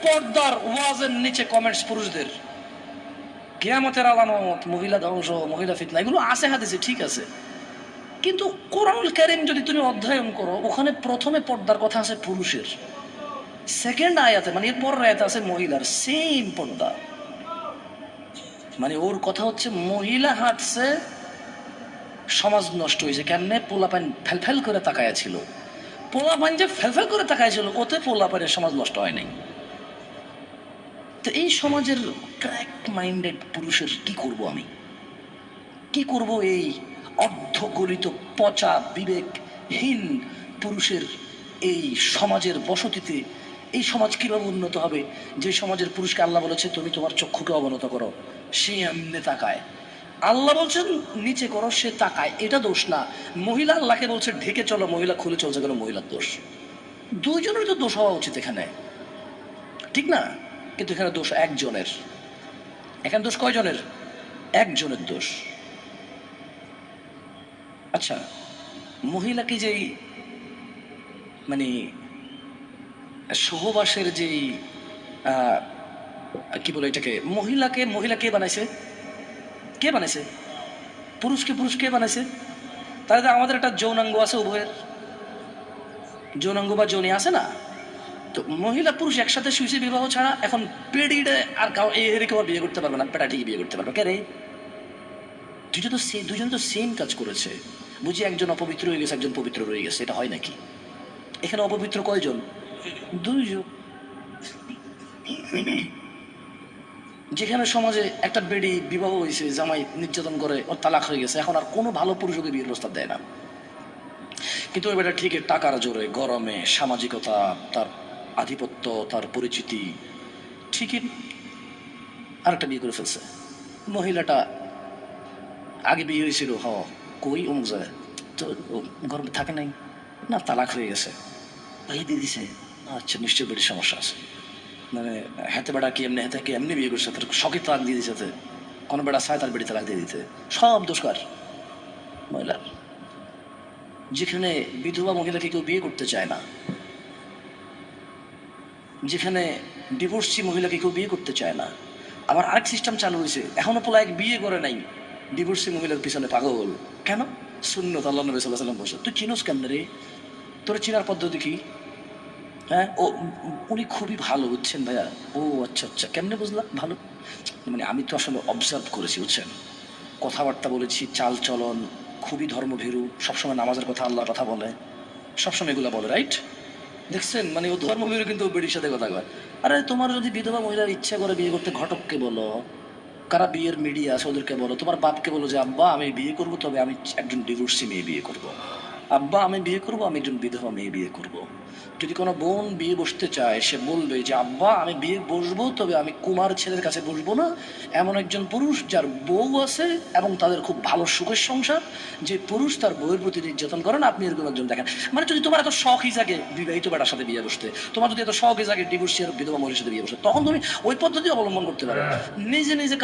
পর্দার ওয়াজের নিচে কমেন্টস পুরুষদের, কিয়ামতের আলামত, মহিলা ধ্বংস, মহিলা ফিতনা, এগুলো আছে হাদিসে, ঠিক আছে, কিন্তু কোরআনুল কারীম যদি তুমি অধ্যয়ন করো, ওখানে প্রথমে পর্দার কথা আছে পুরুষের, সেকেন্ড আয়াতে মানে এর পরের আয়াতে আছে মহিলার, সেম পর্দা। মানে ওর কথা হচ্ছে মহিলা হাঁটছে, সমাজ নষ্ট হয়েছে কেমনে? পোলাপান ফেলফেল করে তাকায়া ছিল, পোলাপান যে ফেলফেল করে তাকায়া ছিল, ওতে পোলাপানের সমাজ নষ্ট হয় নাই। তো এই সমাজের ক্র্যাক মাইন্ডেড পুরুষের কি করব আমি, কি করব? এই অর্ধগলিত পচা বিবেকহীন পুরুষের এই সমাজের বসতিতে এই সমাজ কিভাবে উন্নত হবে? যে সমাজের পুরুষকে আল্লাহ বলেছে তুমি তোমার চক্ষুকে অবনত করো, সে এমনি তাকায়। আল্লাহ বলছেন নিচে করো, সে তাকায়, এটা দোষ না। মহিলা আল্লাহকে বলছে ঢেকে চলো, মহিলা খুলে চলছে কেন? মহিলার দোষ। দুইজনের তো দোষ হওয়া উচিত এখানে, ঠিক না? কিন্তু এখানে দোষ একজনের। এখানে দোষ কয়জনের? একজনের দোষ। আচ্ছা, মহিলাকে যেই মানে সহবাসের যেই কি বলে এটাকে, মহিলাকে মহিলা কে বানাইছে? কে বানাইছে? পুরুষকে পুরুষ কে বানাইছে? তাহলে আমাদের একটা যৌনাঙ্গ আছে, উভয়ের যৌনাঙ্গ বা যৌনি আছে না? তো মহিলা পুরুষ একসাথে শুয়েছে বিবাহ ছাড়া, এখন পেডিডে আর কাউ এরিকে বিয়ে করতে পারবে না, পেটা ঠিকই বিয়ে করতে পারবে। কে রে? দুজন তো সেম কাজ করেছে। বুঝি একজন অপবিত্র হয়ে গেছে, একজন পবিত্র রয়ে গেছে, এটা হয় নাকি? এখানে অপবিত্র কয়জন? দুইজন। যেখানে সমাজে একটা বেডি বিবাহ হয়েছে, জামাই নির্যাতন করে, ওর তালাক হয়ে গেছে, এখন আর কোনো ভালো পুরুষ ওকে বিয়ের প্রস্তাব দেয় না। কিন্তু ওই বেটা ঠিকই টাকার জোরে, গরমে, সামাজিকতা, তার আধিপত্য, তার পরিচিতি, ঠিকই আরেকটা বিয়ে করে ফেলছে। মহিলাটা আগে বিয়ে হয়েছিল, কই অমুক জায়গায়, তো গরমে থাকে নাই, না তালাক হয়ে গেছে, ভাই দিয়ে দিছে। আচ্ছা, নিশ্চয়ই বেটির সমস্যা আছে। মানে হাতে বেড়া কি এমনি, হাতে কি এমনি বিয়ে করছে, তার শখে তালাক দিয়ে দিচ্ছে, কোনো বেড়া চায় তার বেটি তালাক দিয়ে দিতে, সব দোষকার মহিলার। যেখানে বিধবা মহিলাকে কেউ বিয়ে করতে চায় না, যেখানে ডিভোর্সি মহিলাকে কেউ বিয়ে করতে চায় না, আবার আরেক সিস্টেম চালু হয়েছে, এখনো পোলা এক বিয়ে করে নাই, ডিভোর্সি মহিলার পিছনে পাগল। কেন? সুন্নত, আল্লাহ নবী সাল্লাল্লাহু আলাইহি ওয়াসাল্লাম বলছে। তুই চিনোস কেমন রে? তোর চিনার পদ্ধতি কি? হ্যাঁ, ও উনি খুবই ভালো, বুঝছেন ভাইয়া? ও আচ্ছা আচ্ছা, কেমনে বুঝলাম ভালো? মানে আমি তো আসলে অবজার্ভ করেছি, বুঝছেন, কথাবার্তা বলেছি, চাল চলন খুবই ধর্মভীরু, সবসময় নামাজের কথা, আল্লাহর কথা বলে, সবসময় এগুলো বলে, রাইট? দেখছেন, মানে ও ধর্মভীরু কিন্তু বেটির সাথে কথা কয়। আরে তোমার যদি বিধবা মহিলার ইচ্ছা করে বিয়ে করতে, ঘটককে বলো, কারা বিয়ের মিডিয়া আছে ওদেরকে বলো, তোমার বাপকে বলো যে আব্বা আমি বিয়ে করবো, তবে আমি একজন ডিভোর্সি মেয়ে বিয়ে করবো, আব্বা আমি বিয়ে করবো, আমি একজন বিধবা মেয়ে বিয়ে করবো। যদি কোনো বোন বিয়ে বসতে চায়, সে বলবে যে আব্বা আমি বিয়ে বসবো, তবে আমি কুমার ছেলের কাছে বসবো না, এমন একজন পুরুষ যার বউ আছে এবং তাদের খুব ভালো সুখের সংসার, যে পুরুষ তার বউয়ের প্রতি নির্যাতন করে না, আপনি এরকম একজন দেখেন। মানে যদি তোমার এত শখই জাগে বিবাহিত বেটার সাথে বিয়ে বসতে, তোমার যদি এত শখই জাগে ডিভোর্সি আর বিধবা মহিলার সাথে বিয়ে বসতে, তখন তুমি ওই পদ্ধতি অবলম্বন করতে পারো। নিজে নিজে